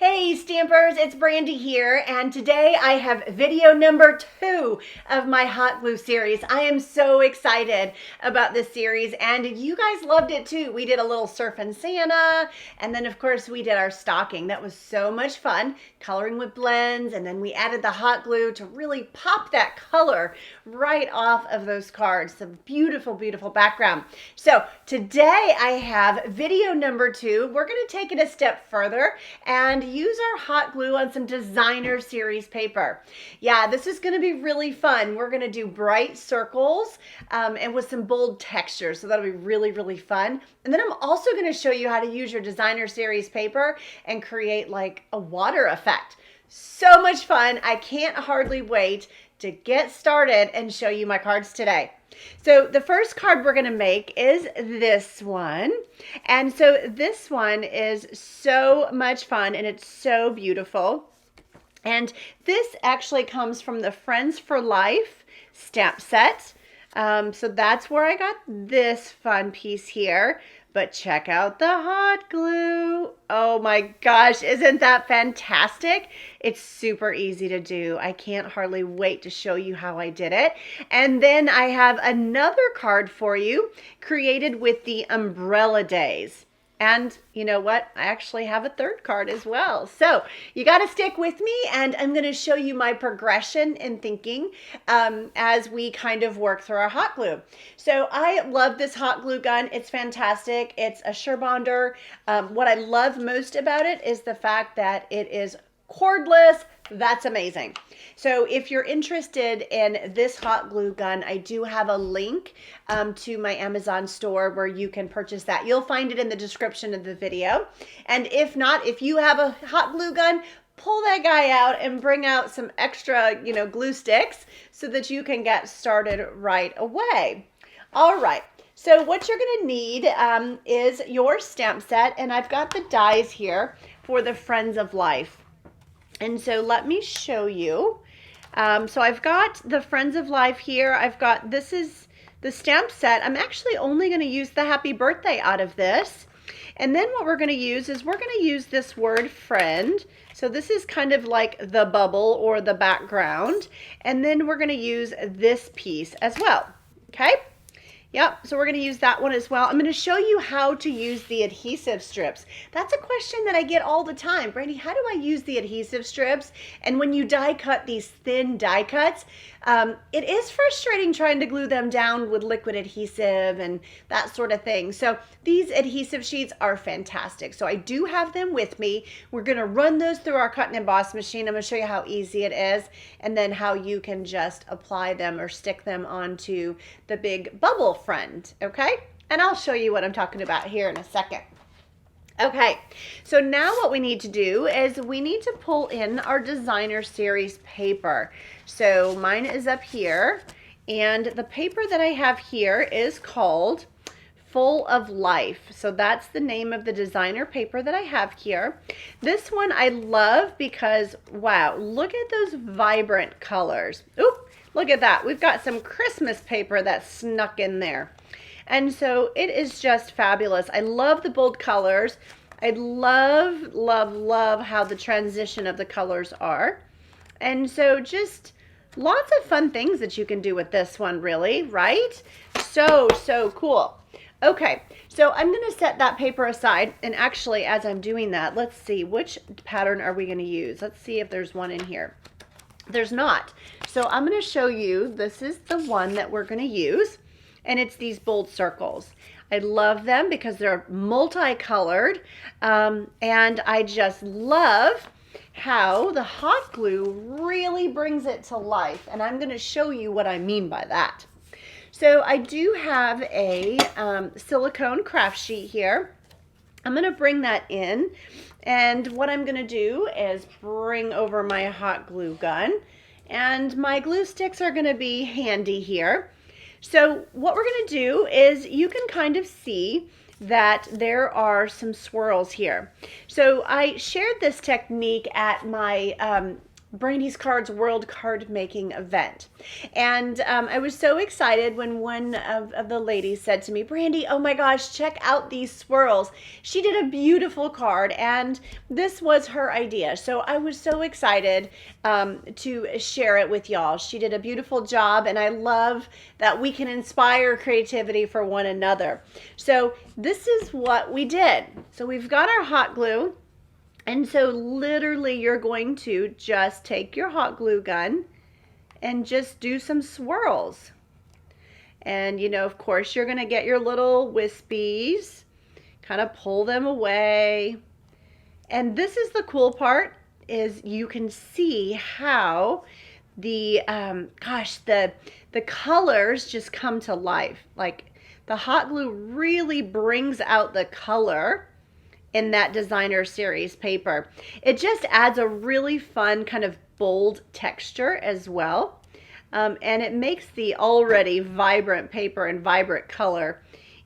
Hey Stampers, it's Brandy here, and today I have video number 2 of my hot glue series. I am so excited about this series, and you guys loved it too. We did a little surfing Santa, and then of course we did our stocking. That was so much fun, coloring with blends, and then we added the hot glue to really pop that color right off of those cards. It's a beautiful, beautiful background. So today I have video number 2. We're going to take it a step further and use our hot glue on some designer series paper. Yeah, this is going to be really fun. We're going to do bright circles and with some bold textures. So that'll be really, really fun. And then I'm also going to show you how to use your designer series paper and create like a water effect. So much fun. I can't hardly wait to get started and show you my cards today. So the first card we're going to make is this one. And so this one is so much fun and it's so beautiful. And this actually comes from the Friends for Life stamp set. So that's where I got this fun piece here. But check out the hot glue. Oh my gosh, isn't that fantastic? It's super easy to do. I can't hardly wait to show you how I did it. And then I have another card for you created with the Umbrella Days. And you know what? I actually have a third card as well. So you got to stick with me, and I'm going to show you my progression in thinking as we kind of work through our hot glue. So I love this hot glue gun. It's fantastic. It's a Surebonder. What I love most about it is the fact that it is cordless. That's amazing. So if you're interested in this hot glue gun, I do have a link to my Amazon store where you can purchase that. You'll find it in the description of the video. And if not, if you have a hot glue gun, pull that guy out and bring out some extra, glue sticks so that you can get started right away. All right. So what you're going to need is your stamp set, and I've got the dies here for the Friends of Life. And so let me show you. So I've got the Friends of Life here. This is the stamp set. I'm actually only going to use the happy birthday out of this. And then what we're going to use is we're going to use this word friend. So this is kind of like the bubble or the background. And then we're going to use this piece as well. Okay. Yep, so we're going to use that one as well. I'm going to show you how to use the adhesive strips. That's a question that I get all the time. Brandy, how do I use the adhesive strips? And when you die cut these thin die cuts, it is frustrating trying to glue them down with liquid adhesive and that sort of thing. So these adhesive sheets are fantastic. So I do have them with me. We're going to run those through our cut and emboss machine. I'm going to show you how easy it is and then how you can just apply them or stick them onto the big bubble friend, okay? And I'll show you what I'm talking about here in a second. Okay, so now what we need to do is we need to pull in our designer series paper. So mine is up here, and the paper that I have here is called Full of Life. So that's the name of the designer paper that I have here. This one I love because, wow, look at those vibrant colors. Ooh, look at that. We've got some Christmas paper that's snuck in there. And so it is just fabulous. I love the bold colors. I love, love, love how the transition of the colors are. And so just lots of fun things that you can do with this one, really, right? So, so cool. Okay, so I'm going to set that paper aside. And actually, as I'm doing that, let's see, which pattern are we going to use? Let's see if there's one in here. There's not. So I'm going to show you, this is the one that we're going to use. And it's these bold circles. I love them because they're multicolored, and I just love how the hot glue really brings it to life, and I'm going to show you what I mean by that. So I do have a silicone craft sheet here. I'm going to bring that in, and what I'm going to do is bring over my hot glue gun, and my glue sticks are going to be handy here. So what we're going to do is you can kind of see that there are some swirls here. So I shared this technique at my Brandy's Cards World Card Making event. And I was so excited when one of the ladies said to me, Brandy, oh my gosh, check out these swirls. She did a beautiful card, and this was her idea. So I was so excited to share it with y'all. She did a beautiful job, and I love that we can inspire creativity for one another. So this is what we did. So we've got our hot glue. And so literally you're going to just take your hot glue gun and just do some swirls. And you know, of course, you're gonna get your little wispies, kind of pull them away. And this is the cool part, is you can see how the, the colors just come to life. Like the hot glue really brings out the color in that designer series paper. It just adds a really fun kind of bold texture as well. And it makes the already vibrant paper and vibrant color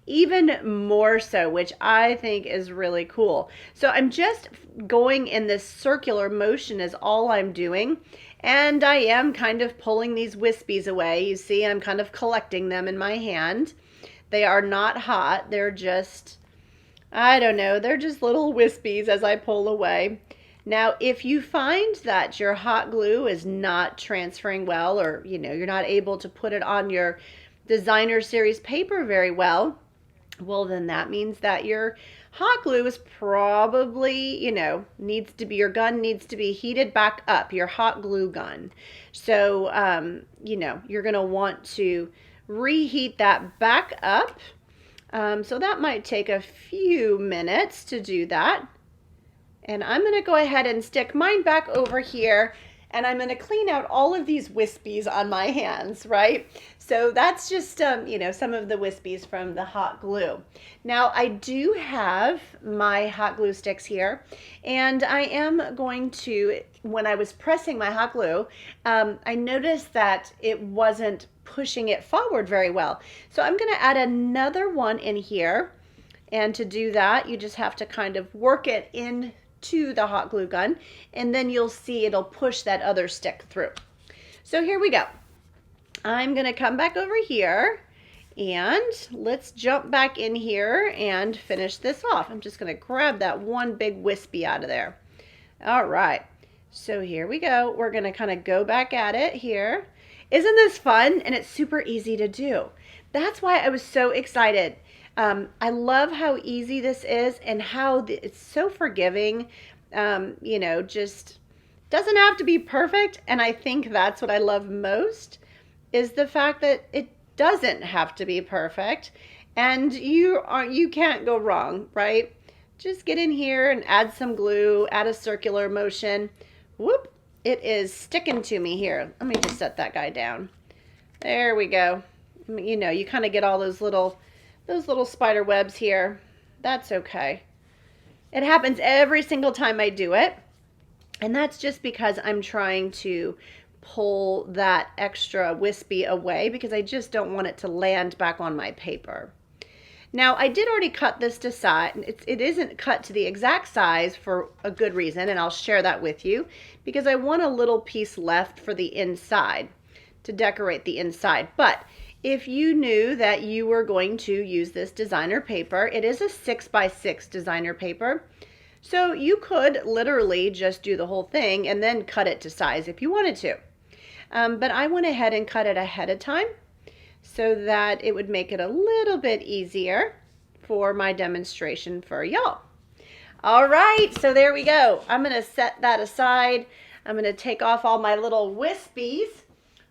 even more so, which I think is really cool. So I'm just going in this circular motion is all I'm doing. And I am kind of pulling these wispies away. You see, I'm kind of collecting them in my hand. They are not hot. They're just, I don't know, they're just little wispies as I pull away. Now, if you find that your hot glue is not transferring well, or you know, you're not able to put it on your designer series paper very well, well, then that means that your hot glue is probably, you know, your gun needs to be heated back up, your hot glue gun. So, you know, you're going to want to reheat that back up. So that might take a few minutes to do that. And I'm going to go ahead and stick mine back over here, and I'm going to clean out all of these wispies on my hands, right? So that's just, you know, some of the wispies from the hot glue. Now I do have my hot glue sticks here, and I am going to, when I was pressing my hot glue, I noticed that it wasn't pushing it forward very well. So I'm going to add another one in here. And to do that, you just have to kind of work it into the hot glue gun, and then you'll see it'll push that other stick through. So here we go. I'm going to come back over here, and let's jump back in here and finish this off. I'm just going to grab that one big wispy out of there. All right. So here we go. We're going to kind of go back at it here. Isn't this fun? And it's super easy to do. That's why I was so excited. I love how easy this is and how it's so forgiving. You know, just doesn't have to be perfect. And I think that's what I love most, is the fact that it doesn't have to be perfect, and you can't go wrong, right? Just get in here and add some glue, add a circular motion. Whoop, it is sticking to me here. Let me just set that guy down. There we go. You know, you kind of get all those little spider webs here. That's okay. It happens every single time I do it. And that's just because I'm trying to pull that extra wispy away, because I just don't want it to land back on my paper. Now, I did already cut this to size. It isn't cut to the exact size for a good reason, and I'll share that with you, because I want a little piece left for the inside to decorate the inside. But if you knew that you were going to use this designer paper, it is a 6x6 designer paper. So you could literally just do the whole thing and then cut it to size if you wanted to. But I went ahead and cut it ahead of time so that it would make it a little bit easier for my demonstration for y'all. All right, so there we go. I'm going to set that aside. I'm going to take off all my little wispies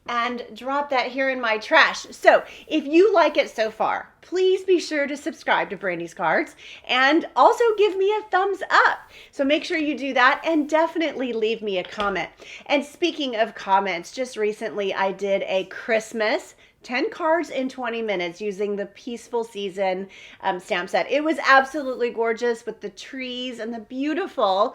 and drop that here in my trash. So if you like it so far, please be sure to subscribe to Brandy's Cards, and also give me a thumbs up. So make sure you do that, and definitely leave me a comment. And speaking of comments, just recently I did a Christmas 10 cards in 20 minutes using the Peaceful Season stamp set. It was absolutely gorgeous with the trees and the beautiful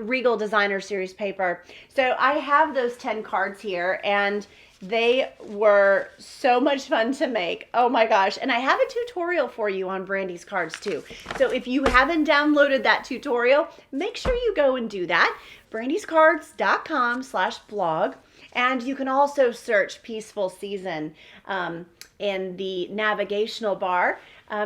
Regal Designer Series paper. So I have those 10 cards here, and They were so much fun to make. Oh my gosh. And I have a tutorial for you on Brandy's cards too. So if you haven't downloaded that tutorial, make sure you go and do that. BrandysCards.com/blog. And you can also search Peaceful Season in the navigational bar.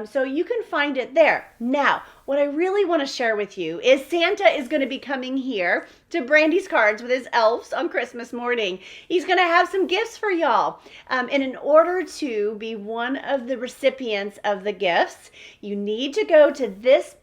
So you can find it there. Now, what I really want to share with you is Santa is going to be coming here to Brandy's Cards with his elves on Christmas morning. He's going to have some gifts for y'all. And in order to be one of the recipients of the gifts, you need to go to this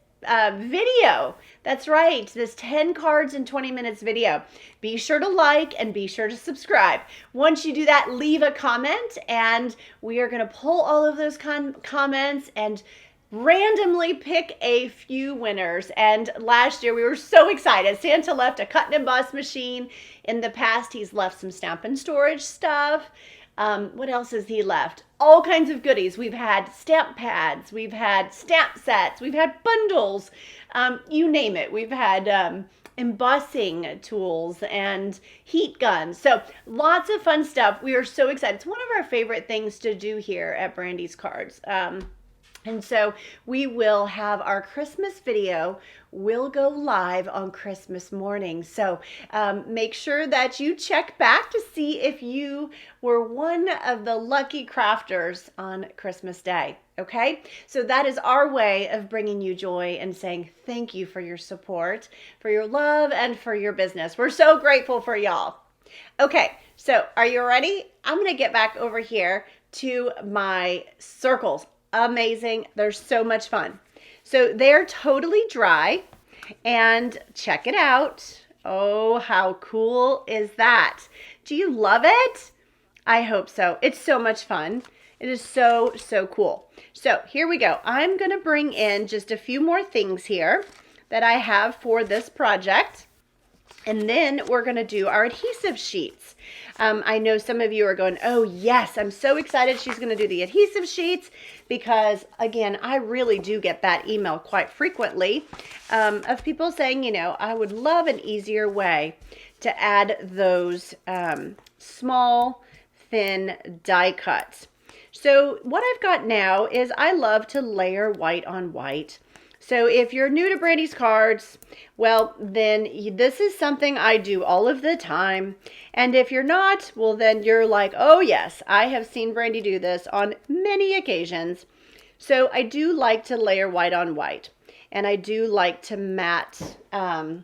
video. That's right, this 10 cards in 20 minutes video. Be sure to like and be sure to subscribe. Once you do that, leave a comment and we are going to pull all of those comments and randomly pick a few winners. And last year we were so excited. Santa left a cut and emboss machine. In the past, he's left some stamp and storage stuff. What else has he left? All kinds of goodies. We've had stamp pads, we've had stamp sets, we've had bundles, you name it. We've had embossing tools and heat guns. So lots of fun stuff. We are so excited. It's one of our favorite things to do here at Brandy's Cards. And so we will have our Christmas video will go live on Christmas morning. So make sure that you check back to see if you were one of the lucky crafters on Christmas Day. Okay, so that is our way of bringing you joy and saying thank you for your support, for your love, and for your business. We're so grateful for y'all. Okay, so are you ready? I'm going to get back over here to my circles. Amazing. They're so much fun. So they're totally dry and check it out. Oh, how cool is that? Do you love it? I hope so. It's so much fun. It is so, so cool. So here we go. I'm going to bring in just a few more things here that I have for this project. And then we're going to do our adhesive sheets. I know some of you are going, oh yes, I'm so excited she's going to do the adhesive sheets because, again, I really do get that email quite frequently of people saying, you know, I would love an easier way to add those small, thin die cuts. So what I've got now is I love to layer white on white. So if you're new to Brandy's Cards, well, then this is something I do all of the time. And if you're not, well, then you're like, oh yes, I have seen Brandy do this on many occasions. So I do like to layer white on white. And I do like to matte my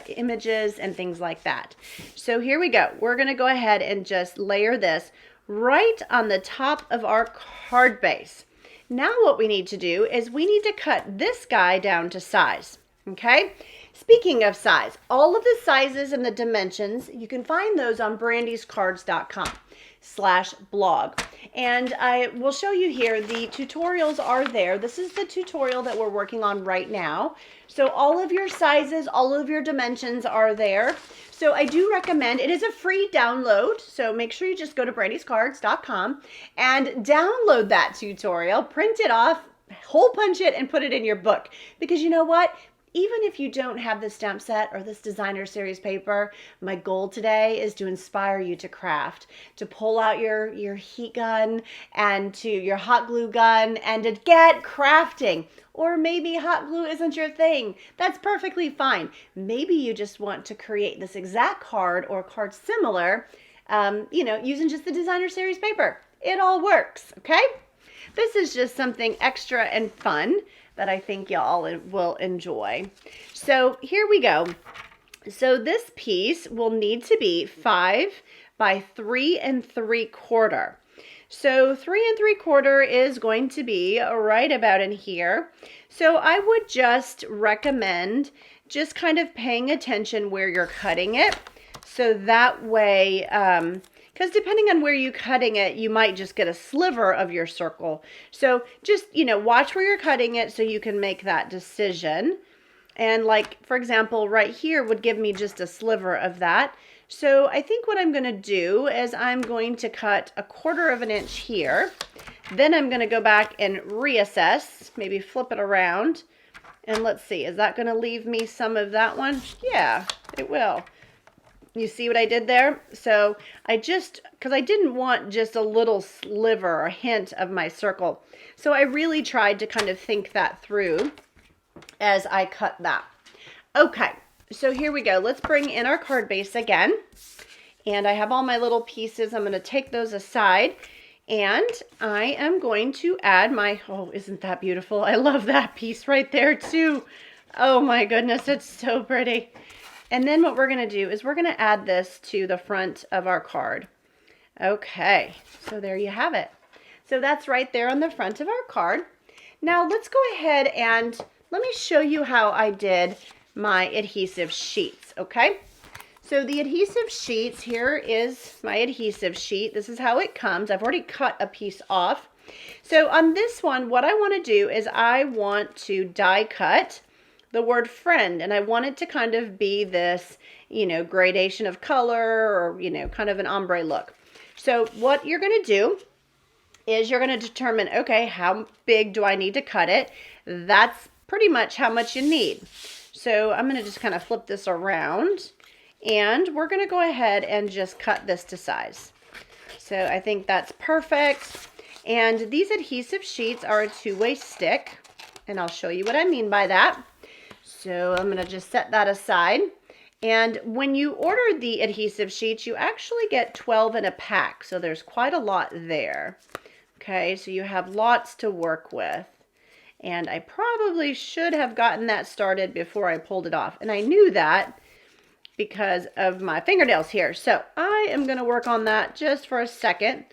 images and things like that. So here we go. We're going to go ahead and just layer this right on the top of our card base. Now what we need to do is we need to cut this guy down to size, okay? Speaking of size, all of the sizes and the dimensions, you can find those on BrandysCards.com/blog. And I will show you here, the tutorials are there. This is the tutorial that we're working on right now. So all of your sizes, all of your dimensions are there. So I do recommend, it is a free download. So make sure you just go to BrandysCards.com and download that tutorial, print it off, hole punch it, and put it in your book. Because you know what? Even if you don't have this stamp set or this designer series paper, my goal today is to inspire you to craft, to pull out your heat gun and to your hot glue gun and to get crafting. Or maybe hot glue isn't your thing. That's perfectly fine. Maybe you just want to create this exact card or card similar, using just the designer series paper. It all works, okay? This is just something extra and fun that I think y'all will enjoy. So here we go. So this piece will need to be 5 by 3 3/4. So 3 3/4 is going to be right about in here. So I would just recommend just kind of paying attention where you're cutting it. So that way, because depending on where you're cutting it, you might just get a sliver of your circle. So just, watch where you're cutting it so you can make that decision. And like, for example, right here would give me just a sliver of that. So I think what I'm going to do is I'm going to cut 1/4 of an inch here. Then I'm going to go back and reassess, maybe flip it around. And let's see, is that going to leave me some of that one? Yeah, it will. You see what I did there? So because I didn't want just a little sliver or hint of my circle. So I really tried to kind of think that through as I cut that. Okay, so here we go. Let's bring in our card base again. And I have all my little pieces. I'm going to take those aside. And I am going to add my, oh, isn't that beautiful? I love that piece right there too. Oh my goodness, it's so pretty. And then what we're going to do is we're going to add this to the front of our card. Okay, so there you have it. So that's right there on the front of our card. Now let's go ahead and let me show you how I did my adhesive sheets, okay? So the adhesive sheets, here is my adhesive sheet. This is how it comes. I've already cut a piece off. So on this one, what I want to do is I want to die cut the word friend, and I want it to kind of be this, gradation of color or, kind of an ombre look. So what you're going to do is you're going to determine, okay, how big do I need to cut it? That's pretty much how much you need. So I'm going to just kind of flip this around, and we're going to go ahead and just cut this to size. So I think that's perfect. And these adhesive sheets are a two-way stick, and I'll show you what I mean by that. So I'm going to just set that aside. And when you order the adhesive sheets, you actually get 12 in a pack. So there's quite a lot there. Okay, so you have lots to work with. And I probably should have gotten that started before I pulled it off. And I knew that because of my fingernails here. So I am going to work on that just for a second.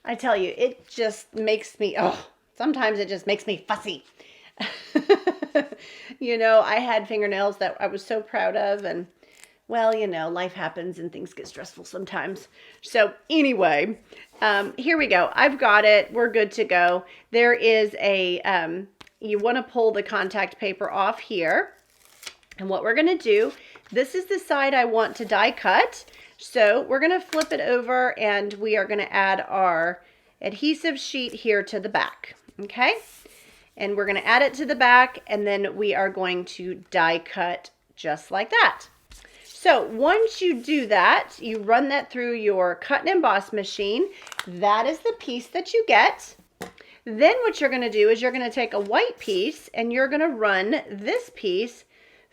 I tell you, it just makes me, sometimes it just makes me fussy. I had fingernails that I was so proud of, and well, life happens and things get stressful sometimes. So anyway, here we go. I've got it. We're good to go. There is you want to pull the contact paper off here. And what we're going to do, this is the side I want to die cut. So we're going to flip it over, and we are going to add our adhesive sheet here to the back. Okay. And we're going to add it to the back, and then we are going to die cut just like that. So once you do that, you run that through your cut and emboss machine. That is the piece that you get. Then what you're going to do is you're going to take a white piece, and you're going to run this piece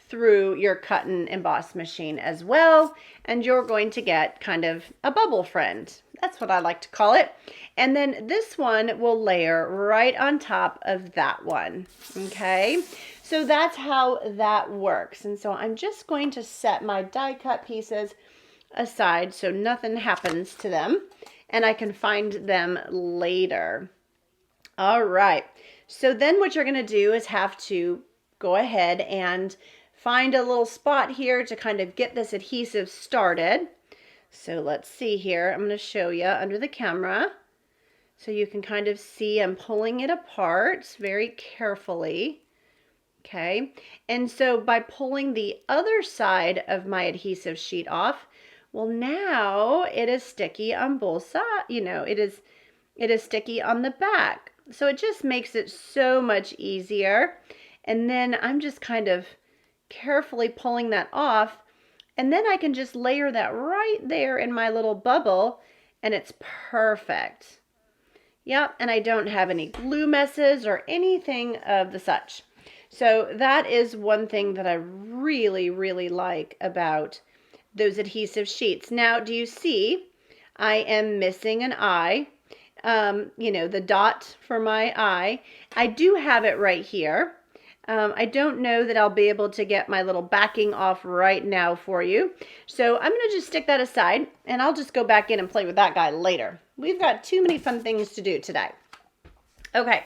through your cut and emboss machine as well, and you're going to get kind of a bubble friend. That's what I like to call it. And then this one will layer right on top of that one. Okay, so that's how that works. And so I'm just going to set my die cut pieces aside so nothing happens to them, and I can find them later. All right, so then what you're going to do is have to go ahead and find a little spot here to kind of get this adhesive started. So let's see here. I'm going to show you under the camera so you can kind of see I'm pulling it apart very carefully. Okay, and so by pulling the other side of my adhesive sheet off, well, now it is sticky on both sides. It is sticky on the back. So it just makes it so much easier. And then I'm just kind of carefully pulling that off, and then I can just layer that right there in my little bubble, and it's perfect. Yep, and I don't have any glue messes or anything of the such. So that is one thing that I really, really like about those adhesive sheets. Now, do you see I am missing an eye? The dot for my eye. I do have it right here. I don't know that I'll be able to get my little backing off right now for you. So I'm going to just stick that aside, and I'll just go back in and play with that guy later. We've got too many fun things to do today. Okay,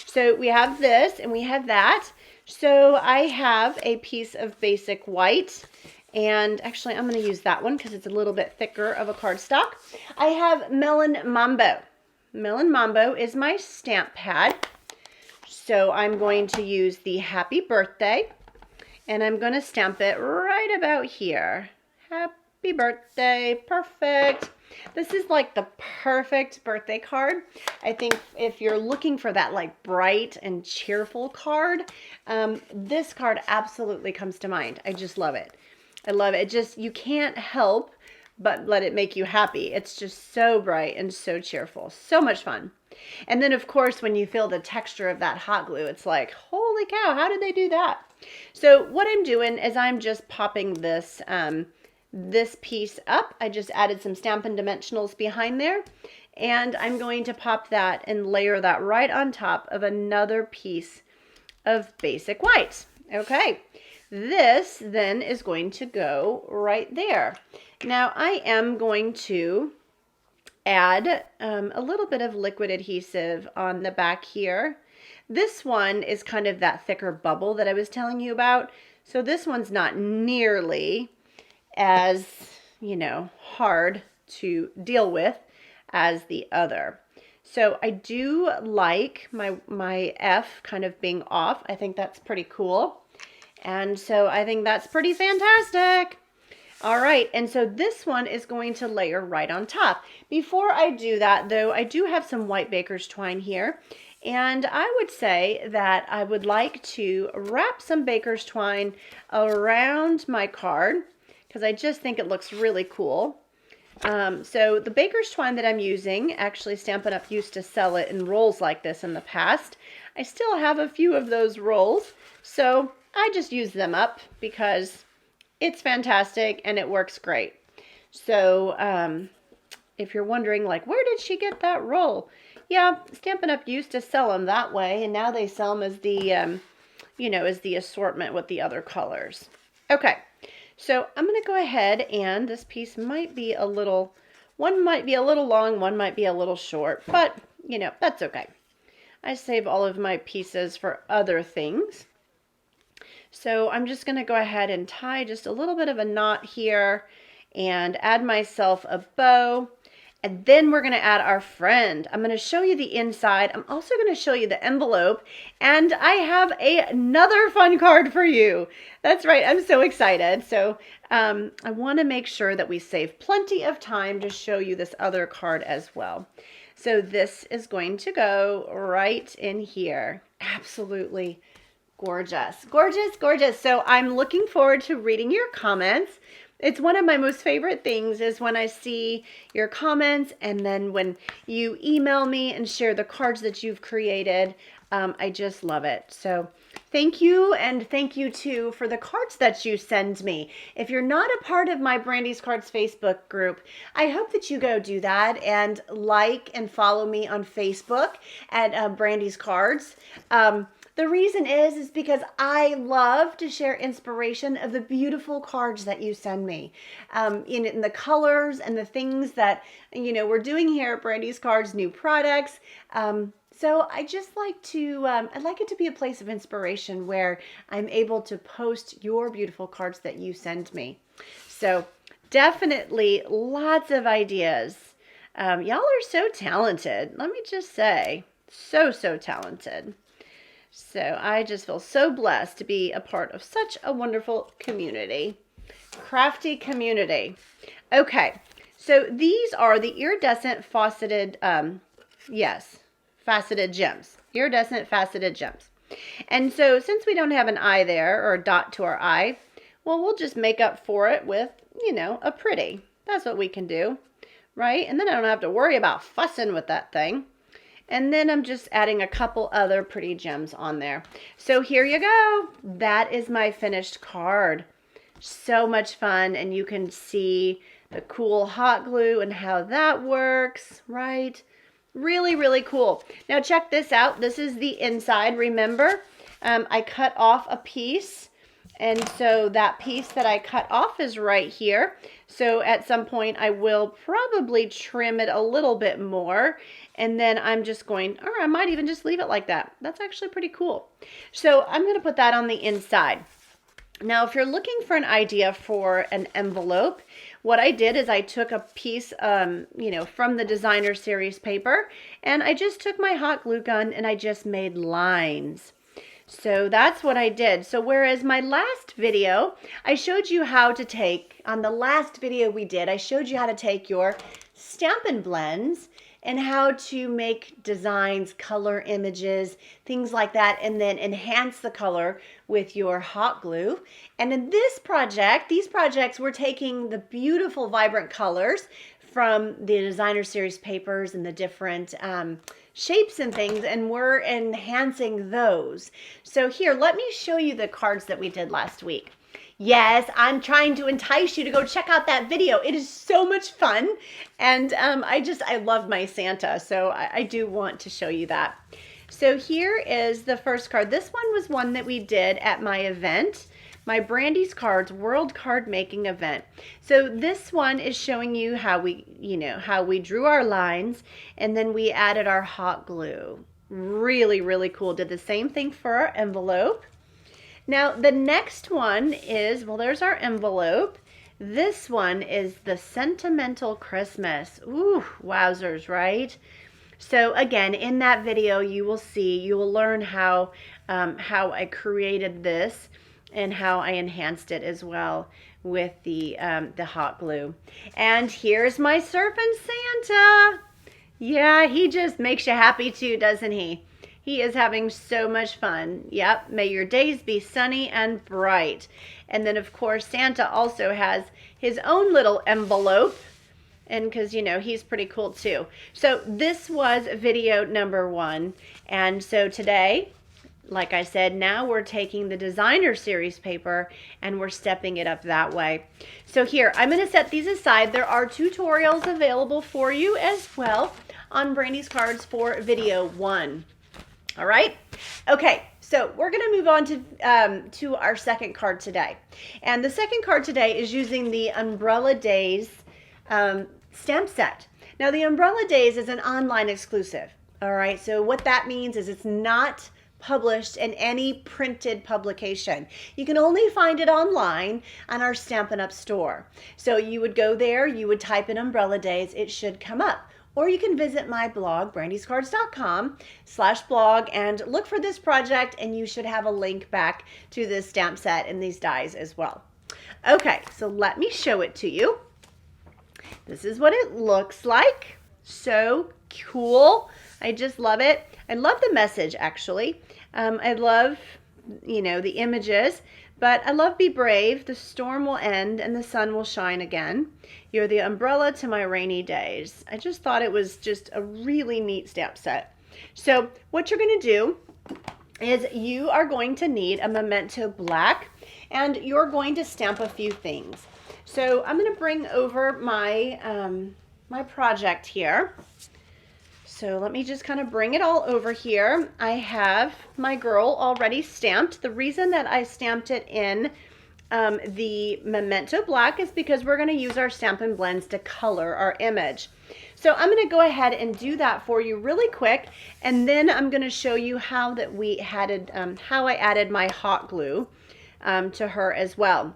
so we have this and we have that. So I have a piece of basic white, and actually I'm going to use that one because it's a little bit thicker of a cardstock. I have Melon Mambo. Melon Mambo is my stamp pad. So I'm going to use the happy birthday, and I'm going to stamp it right about here. Happy birthday, perfect. This is like the perfect birthday card. I think if you're looking for that like bright and cheerful card, this card absolutely comes to mind. I just love it. I love it. You can't help but let it make you happy. It's just so bright and so cheerful. So much fun. And then, of course, when you feel the texture of that hot glue, it's like, holy cow, how did they do that? So what I'm doing is I'm just popping this, this piece up. I just added some Stampin' Dimensionals behind there. And I'm going to pop that and layer that right on top of another piece of basic white. Okay, this then is going to go right there. Now I am going to add a little bit of liquid adhesive on the back here. This one is kind of that thicker bubble that I was telling you about. So this one's not nearly as, you know, hard to deal with as the other. So I do like my F kind of being off. I think that's pretty cool. And so I think that's pretty fantastic. All right, and so this one is going to layer right on top. Before I do that, though, I do have some white baker's twine here. And I would say that I would like to wrap some baker's twine around my card because I just think it looks really cool. So the baker's twine that I'm using, actually Stampin' Up! Used to sell it in rolls like this in the past. I still have a few of those rolls, so I just use them up because it's fantastic and it works great. So if you're wondering, like, where did she get that roll? Yeah, Stampin' Up! Used to sell them that way, and now they sell them as the, you know, as the assortment with the other colors. Okay, so I'm going to go ahead, and this piece might be a little, one might be a little long, one might be a little short, but, you know, that's okay. I save all of my pieces for other things. So I'm just going to go ahead and tie just a little bit of a knot here and add myself a bow. And then we're going to add our friend. I'm going to show you the inside. I'm also going to show you the envelope. And I have another fun card for you. That's right. I'm so excited. So I want to make sure that we save plenty of time to show you this other card as well. So this is going to go right in here. Absolutely gorgeous. Gorgeous, gorgeous. So I'm looking forward to reading your comments. It's one of my most favorite things is when I see your comments and then when you email me and share the cards that you've created. I just love it. So thank you, and thank you too for the cards that you send me. If you're not a part of my Brandy's Cards Facebook group, I hope that you go do that and like and follow me on Facebook at Brandy's Cards. The reason is because I love to share inspiration of the beautiful cards that you send me, in the colors and the things that, you know, we're doing here at Brandy's Cards, new products. So I just like to, I'd like it to be a place of inspiration where I'm able to post your beautiful cards that you send me. So definitely lots of ideas. Y'all are so talented. Let me just say, so talented. So I just feel so blessed to be a part of such a wonderful community, crafty community. Okay, so these are the iridescent faceted, faceted gems, iridescent faceted gems. And so since we don't have an eye there or a dot to our eye, well, we'll just make up for it with, you know, a pretty. That's what we can do, right? And then I don't have to worry about fussing with that thing. And then I'm just adding a couple other pretty gems on there. So here you go. That is my finished card. So much fun. And you can see the cool hot glue and how that works, right? Really, really cool. Now check this out. This is the inside. Remember, I cut off a piece. And so that piece that I cut off is right here. So at some point I will probably trim it a little bit more. And then I'm just going, or I might even just leave it like that. That's actually pretty cool. So I'm going to put that on the inside. Now, if you're looking for an idea for an envelope, what I did is I took a piece, you know, from the designer series paper, and I just took my hot glue gun and I just made lines. So that's what I did. So whereas my last video, I showed you how to take, on the last video we did, I showed you how to take your Stampin' Blends and how to make designs, color images, things like that, and then enhance the color with your hot glue. And in this project, these projects, we're taking the beautiful vibrant colors from the designer series papers and the different shapes and things, and we're enhancing those. So here, let me show you the cards that we did last week. Yes, I'm trying to entice you to go check out that video. It is so much fun. And I love my Santa. So I do want to show you that. So here is the first card. This one was one that we did at my event, my BrandysCards World Card Making event. So this one is showing you how we drew our lines and then we added our hot glue. Really, really cool. Did the same thing for our envelope. Now, the next one is, well, there's our envelope. This one is the Sentimental Christmas. Ooh, wowzers, right? So again, in that video, you will learn how I created this and how I enhanced it as well with the hot glue. And here's my Surfing Santa. Yeah, he just makes you happy too, doesn't he? He is having so much fun. Yep, may your days be sunny and bright. And then, of course, Santa also has his own little envelope. And because, he's pretty cool too. So this was video number 1. And so today, like I said, now we're taking the designer series paper and we're stepping it up that way. So here, I'm going to set these aside. There are tutorials available for you as well on BrandysCards for video 1. All right. Okay. So we're going to move on to our second card today. And the second card today is using the Umbrella Days stamp set. Now the Umbrella Days is an online exclusive. All right. So what that means is it's not published in any printed publication. You can only find it online on our Stampin' Up! Store. So you would go there, you would type in Umbrella Days, it should come up. Or you can visit my blog, brandyscards.com/blog, and look for this project, and you should have a link back to this stamp set and these dies as well. Okay, so let me show it to you. This is what it looks like. So cool. I just love it. I love the message, actually. I love, the images. But I love Be Brave, the storm will end and the sun will shine again. You're the umbrella to my rainy days. I just thought it was just a really neat stamp set. So what you're going to do is you are going to need a Memento Black and you're going to stamp a few things. So I'm going to bring over my, my project here. So let me just kind of bring it all over here. I have my girl already stamped. The reason that I stamped it in the Memento Black is because we're going to use our Stampin' Blends to color our image. So I'm going to go ahead and do that for you really quick, and then I'm going to show you how that we added, how I added my hot glue to her as well.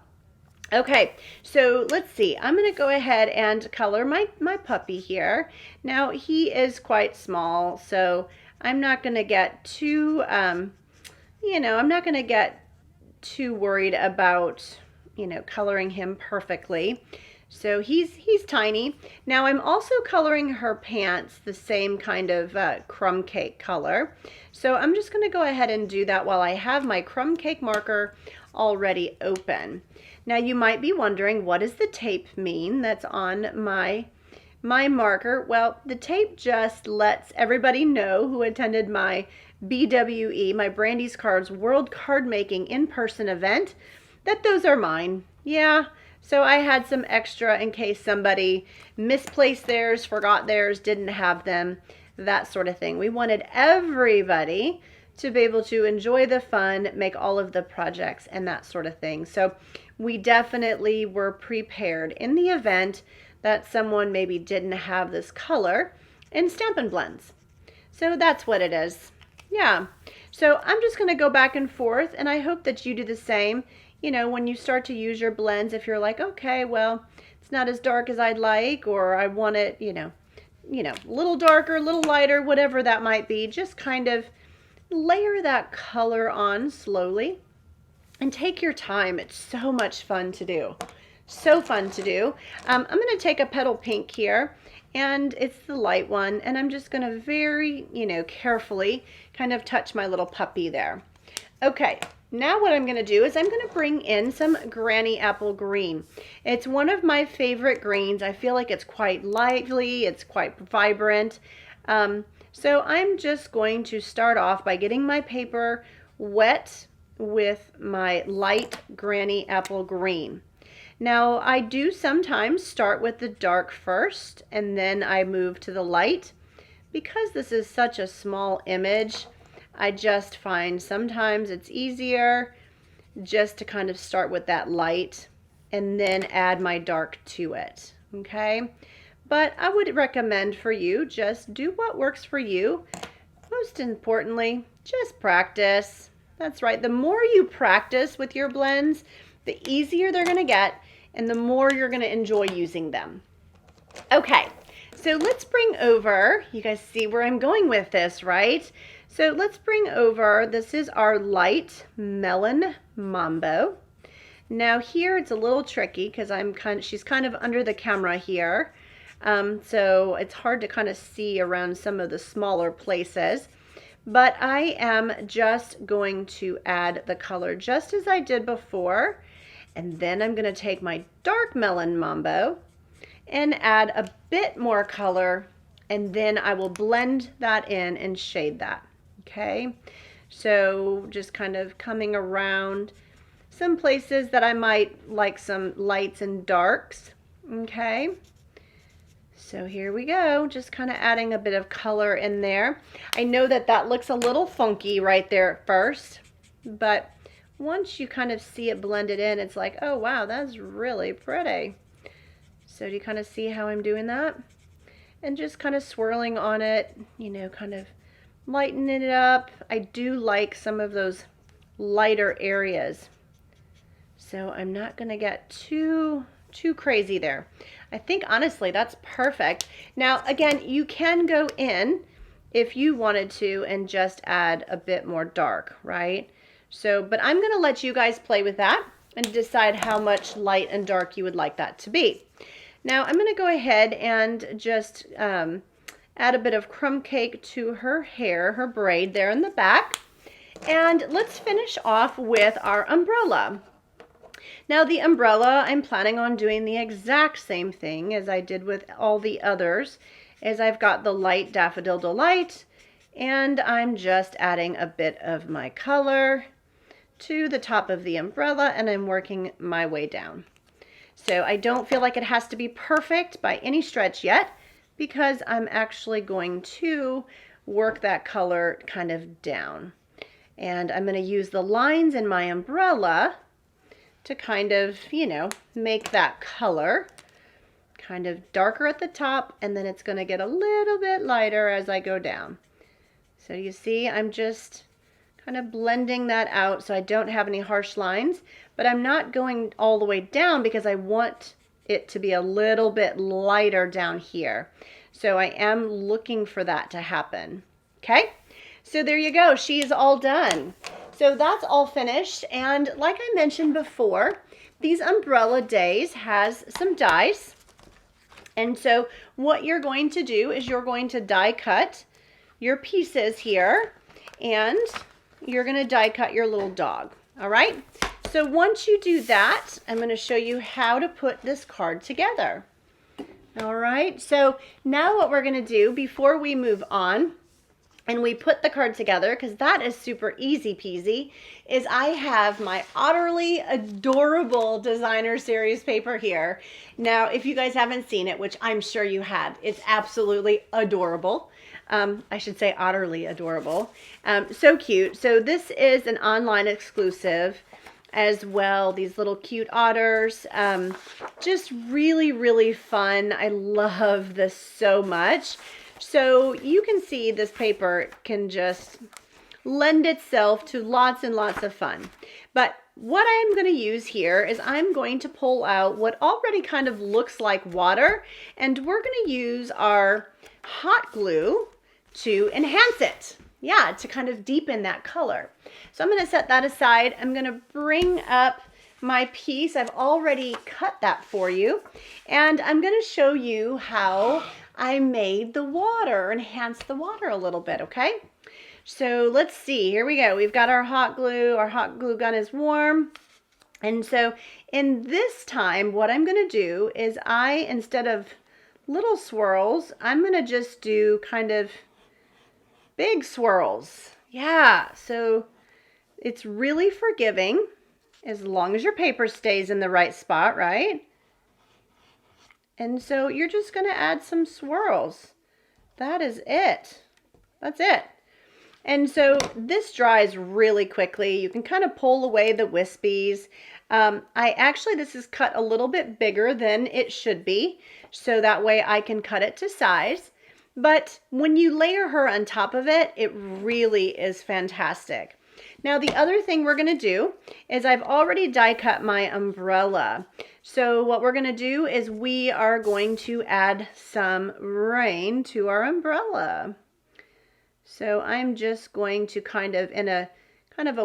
Okay, so let's see. I'm going to go ahead and color my puppy here. Now, he is quite small, so I'm not going to get too, I'm not going to get too worried about, coloring him perfectly. So he's tiny. Now, I'm also coloring her pants the same kind of crumb cake color. So I'm just going to go ahead and do that while I have my crumb cake marker already open. Now you might be wondering, what does the tape mean that's on my marker? Well, the tape just lets everybody know who attended my BWE, my BrandysCards World Card Making in-person event, that those are mine. Yeah, so I had some extra in case somebody misplaced theirs, forgot theirs, didn't have them, that sort of thing. We wanted everybody to be able to enjoy the fun, make all of the projects and that sort of thing. So we definitely were prepared in the event that someone maybe didn't have this color in Stampin' Blends. So that's what it is. Yeah. So I'm just going to go back and forth, and I hope that you do the same. When you start to use your blends, if you're like, okay, well, it's not as dark as I'd like, or I want it, a little darker, a little lighter, whatever that might be, just kind of layer that color on slowly and take your time. It's so much fun to do. So fun to do. I'm going to take a petal pink here, and it's the light one, and I'm just going to very, carefully kind of touch my little puppy there. Okay, now what I'm going to do is I'm going to bring in some Granny Apple Green. It's one of my favorite greens. I feel like it's quite lively, it's quite vibrant. So I'm just going to start off by getting my paper wet with my light Granny Apple Green. Now I do sometimes start with the dark first and then I move to the light. Because this is such a small image, I just find sometimes it's easier just to kind of start with that light and then add my dark to it, okay? But I would recommend for you, just do what works for you. Most importantly, just practice. That's right, the more you practice with your blends, the easier they're gonna get and the more you're gonna enjoy using them. Okay, so let's bring over, you guys see where I'm going with this, right? So let's bring over, this is our light melon mambo. Now here it's a little tricky because she's kind of under the camera here. So it's hard to kind of see around some of the smaller places. But I am just going to add the color just as I did before. And then I'm going to take my dark melon mambo and add a bit more color. And then I will blend that in and shade that. Okay, so just kind of coming around some places that I might like some lights and darks. Okay, so here we go, just kind of adding a bit of color in there. I know that that looks a little funky right there at first, but once you kind of see it blended in, it's like, oh wow, that's really pretty. So do you kind of see how I'm doing that? And just kind of swirling on it, kind of lightening it up. I do like some of those lighter areas. So I'm not going to get too crazy there. I think honestly that's perfect. Now again, you can go in if you wanted to and just add a bit more dark, right? So, but I'm going to let you guys play with that and decide how much light and dark you would like that to be. Now I'm going to go ahead and just add a bit of crumb cake to her hair, her braid there in the back. And let's finish off with our umbrella. Now the umbrella, I'm planning on doing the exact same thing as I did with all the others, as I've got the light Daffodil Delight, and I'm just adding a bit of my color to the top of the umbrella, and I'm working my way down. So I don't feel like it has to be perfect by any stretch yet, because I'm actually going to work that color kind of down. And I'm going to use the lines in my umbrella to kind of, make that color kind of darker at the top, and then it's going to get a little bit lighter as I go down. So you see, I'm just kind of blending that out so I don't have any harsh lines, but I'm not going all the way down because I want it to be a little bit lighter down here. So I am looking for that to happen. Okay, so there you go. She is all done. So that's all finished. And like I mentioned before, these umbrella days has some dies. And so what you're going to do is you're going to die cut your pieces here, and you're going to die cut your little dog. All right. So once you do that, I'm going to show you how to put this card together. All right, so now what we're going to do before we move on and we put the card together, because that is super easy peasy, is I have my utterly adorable designer series paper here. Now, if you guys haven't seen it, which I'm sure you have, it's absolutely adorable. I should say utterly adorable. So cute. So this is an online exclusive as well. These little cute otters, just really, really fun. I love this so much. So you can see this paper can just lend itself to lots and lots of fun. But what I'm going to use here is I'm going to pull out what already kind of looks like water, and we're going to use our hot glue to enhance it. Yeah, to kind of deepen that color. So I'm going to set that aside. I'm going to bring up my piece. I've already cut that for you. And I'm going to show you how I made the water, enhance the water a little bit, okay? So let's see, here we go. We've got our hot glue. Our hot glue gun is warm. And so in this time, what I'm going to do is instead of little swirls, I'm going to just do kind of big swirls. Yeah, so it's really forgiving as long as your paper stays in the right spot, right? And so you're just going to add some swirls. That is it. That's it. And so this dries really quickly. You can kind of pull away the wispies. This is cut a little bit bigger than it should be, so that way I can cut it to size. But when you layer her on top of it, it really is fantastic. Now the other thing we're going to do is I've already die cut my umbrella. So what we're going to do is we are going to add some rain to our umbrella. So I'm just going to kind of in a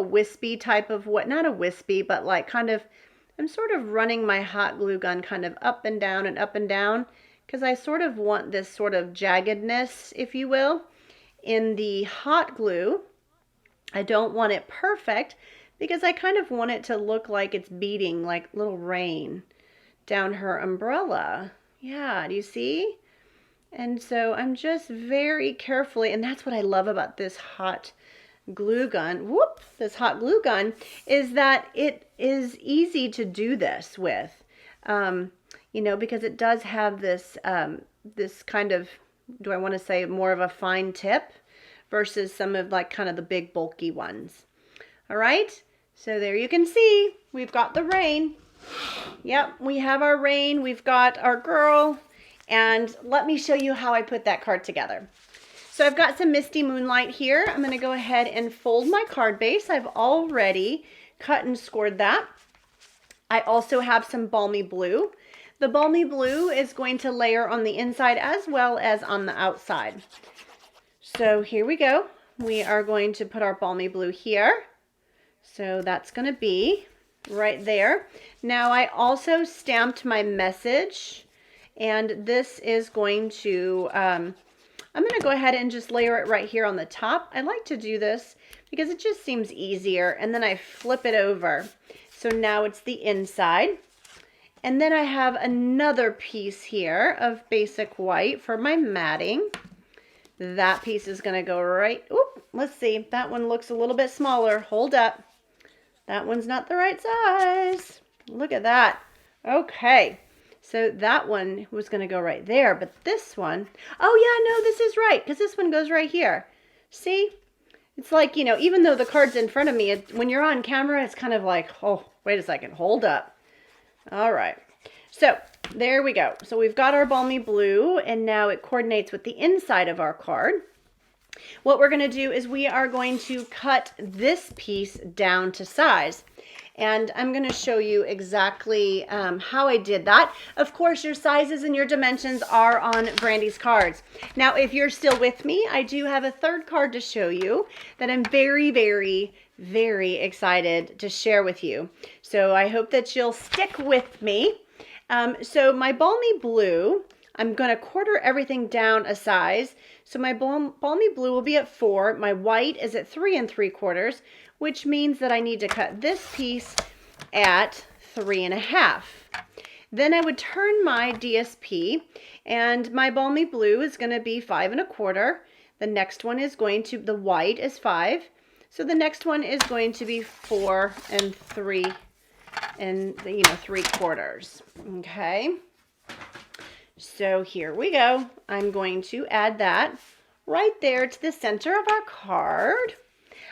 wispy type of not a wispy, but like I'm sort of running my hot glue gun kind of up and down because I sort of want this sort of jaggedness, if you will, in the hot glue. I don't want it perfect because I kind of want it to look like it's beating like little rain down her umbrella. Yeah, do you see? And so I'm just very carefully, and that's what I love about this hot glue gun. This hot glue gun is that it is easy to do this with, because it does have this, this kind of, do I want to say more of a fine tip versus some of like kind of the big bulky ones. All right. So there you can see, we've got the rain. Yep. We have our rain. We've got our girl. And let me show you how I put that card together. So I've got some Misty Moonlight here. I'm going to go ahead and fold my card base. I've already cut and scored that. I also have some Balmy Blue. The Balmy Blue is going to layer on the inside as well as on the outside. So here we go. We are going to put our Balmy Blue here. So that's going to be right there. Now I also stamped my message. And this is going to, I'm going to go ahead and just layer it right here on the top. I like to do this because it just seems easier. And then I flip it over. So now it's the inside. And then I have another piece here of basic white for my matting. That piece is going to go right, let's see. That one looks a little bit smaller. Hold up. That one's not the right size. Look at that. Okay. So that one was going to go right there, but this one, oh yeah, no, this is right, because this one goes right here. See? It's like, even though the card's in front of me, when you're on camera, it's kind of like, oh, wait a second, hold up. All right. So there we go. So we've got our Balmy Blue, and now it coordinates with the inside of our card. What we're going to do is we are going to cut this piece down to size. And I'm going to show you exactly how I did that. Of course, your sizes and your dimensions are on Brandy's cards. Now, if you're still with me, I do have a third card to show you that I'm very, very, very excited to share with you. So I hope that you'll stick with me. So my Balmy Blue, I'm going to quarter everything down a size. So my Balmy Blue will be at 4. My white is at 3 3/4, which means that I need to cut this piece at 3 1/2. Then I would turn my DSP, and my Balmy Blue is going to be 5 1/4. The next one is going to, the white is 5. So the next one is going to be 4 3 3/4. Okay. So here we go. I'm going to add that right there to the center of our card.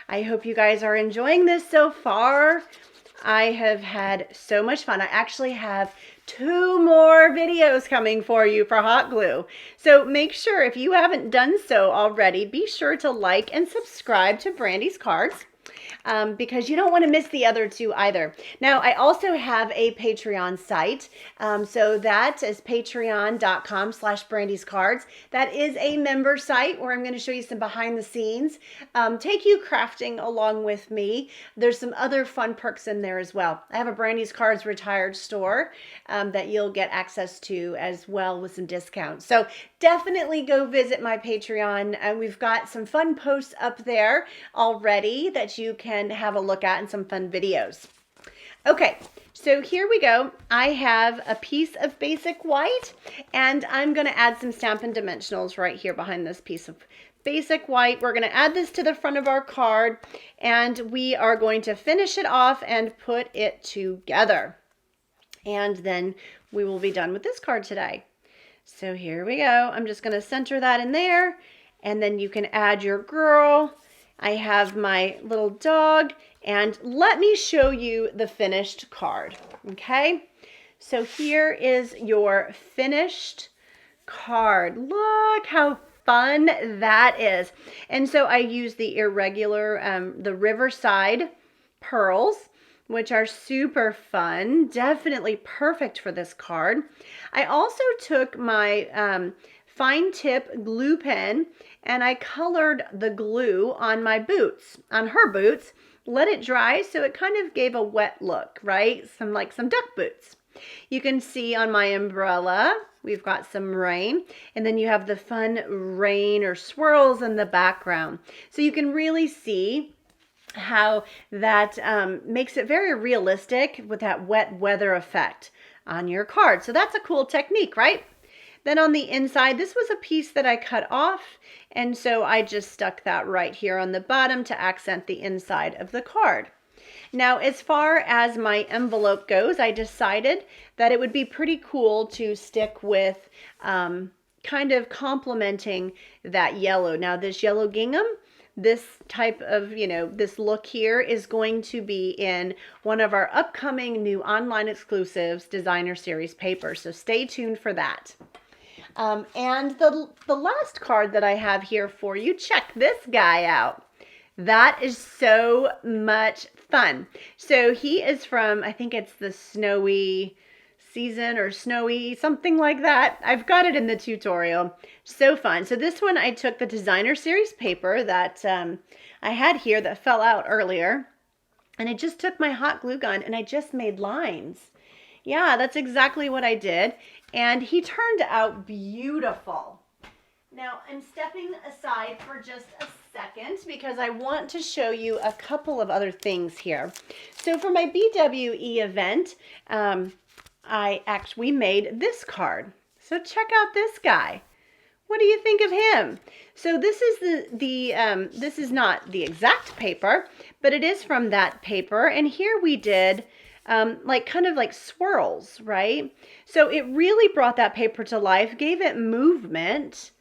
I hope you guys are enjoying this so far. I have had so much fun. I actually have 2 more videos coming for you for hot glue. So make sure, if you haven't done so already, be sure to like and subscribe to Brandy's Cards. because you don't want to miss the other two either. Now, I also have a Patreon site. So that is patreon.com/BrandysCards. That is a member site where I'm going to show you some behind the scenes, take you crafting along with me. There's some other fun perks in there as well. I have a Brandy's Cards retired store that you'll get access to as well with some discounts. So definitely go visit my Patreon. We've got some fun posts up there already that you can have a look at and some fun videos. Okay, so here we go. I have a piece of basic white and I'm going to add some Stampin' Dimensionals right here behind this piece of basic white. We're going to add this to the front of our card and we are going to finish it off and put it together. And then we will be done with this card today. So here we go. I'm just going to center that in there and then you can add your girl. I have my little dog, and let me show you the finished card, okay? So here is your finished card. Look how fun that is. And so I use the irregular, the Riverside pearls, which are super fun, definitely perfect for this card. I also took my fine tip glue pen and I colored the glue on my boots, on her boots, let it dry so it kind of gave a wet look, right? Some duck boots. You can see on my umbrella, we've got some rain, and then you have the fun rain or swirls in the background. So you can really see how that makes it very realistic with that wet weather effect on your card. So that's a cool technique, right? Then on the inside, this was a piece that I cut off, and so I just stuck that right here on the bottom to accent the inside of the card. Now, as far as my envelope goes, I decided that it would be pretty cool to stick with kind of complementing that yellow. Now, this yellow gingham, this type of, this look here is going to be in one of our upcoming new online exclusives designer series papers. So stay tuned for that. And the last card that I have here for you, check this guy out. That is so much fun. So he is from, I think it's the Snowy Season or Snowy, something like that. I've got it in the tutorial. So fun. So this one, I took the designer series paper that I had here that fell out earlier. And I just took my hot glue gun and I just made lines. Yeah, that's exactly what I did. And he turned out beautiful. Now, I'm stepping aside for just a second because I want to show you a couple of other things here. So for my BWE event, we made this card. So check out this guy. What do you think of him? So this is this is not the exact paper, but it is from that paper. And here we did kind of like swirls, right? So it really brought that paper to life, gave it movement,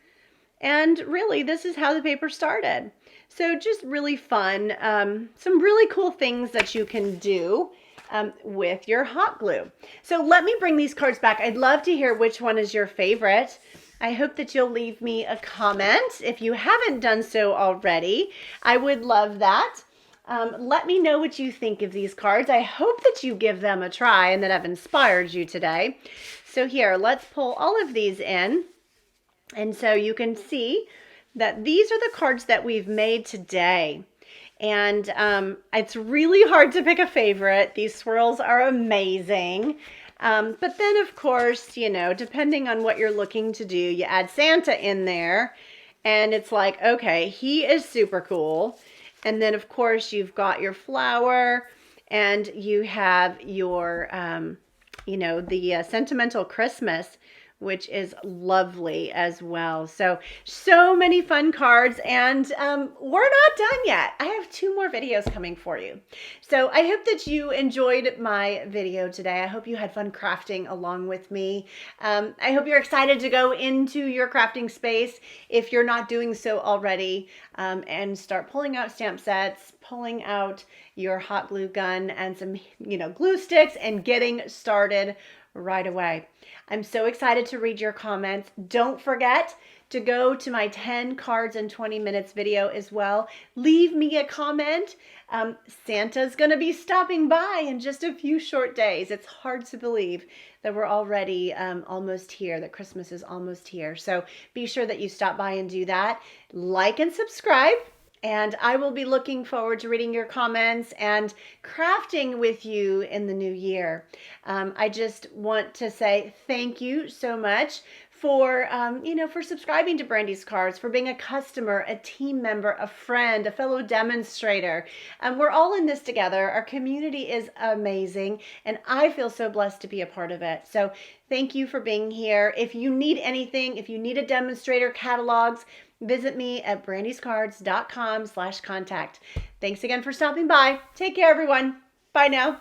and really this is how the paper started. So just really fun, some really cool things that you can do with your hot glue. So let me bring these cards back. I'd love to hear which one is your favorite. I hope that you'll leave me a comment if you haven't done so already. I would love that. Let me know what you think of these cards. I hope that you give them a try and that I've inspired you today. So here, let's pull all of these in. And so you can see that these are the cards that we've made today. And it's really hard to pick a favorite. These swirls are amazing. But then, of course, depending on what you're looking to do, you add Santa in there. And it's like, okay, he is super cool. And then, of course, you've got your flower and you have your, the Sentimental Christmas, which is lovely as well. So many fun cards, and we're not done yet. I have 2 more videos coming for you. So I hope that you enjoyed my video today. I hope you had fun crafting along with me. I hope you're excited to go into your crafting space if you're not doing so already, and start pulling out stamp sets, pulling out your hot glue gun and some, glue sticks and getting started right away. I'm so excited to read your comments. Don't forget to go to my 10 cards in 20 minutes video as well. Leave me a comment. Santa's going to be stopping by in just a few short days. It's hard to believe that we're already almost here, that Christmas is almost here. So be sure that you stop by and do that. Like and subscribe. And I will be looking forward to reading your comments and crafting with you in the new year. I just want to say thank you so much for for subscribing to Brandy's Cards, for being a customer, a team member, a friend, a fellow demonstrator. We're all in this together. Our community is amazing, and I feel so blessed to be a part of it. So thank you for being here. If you need anything, if you need a demonstrator, catalogs, visit me at brandyscards.com/contact. Thanks again for stopping by. Take care, everyone. Bye now.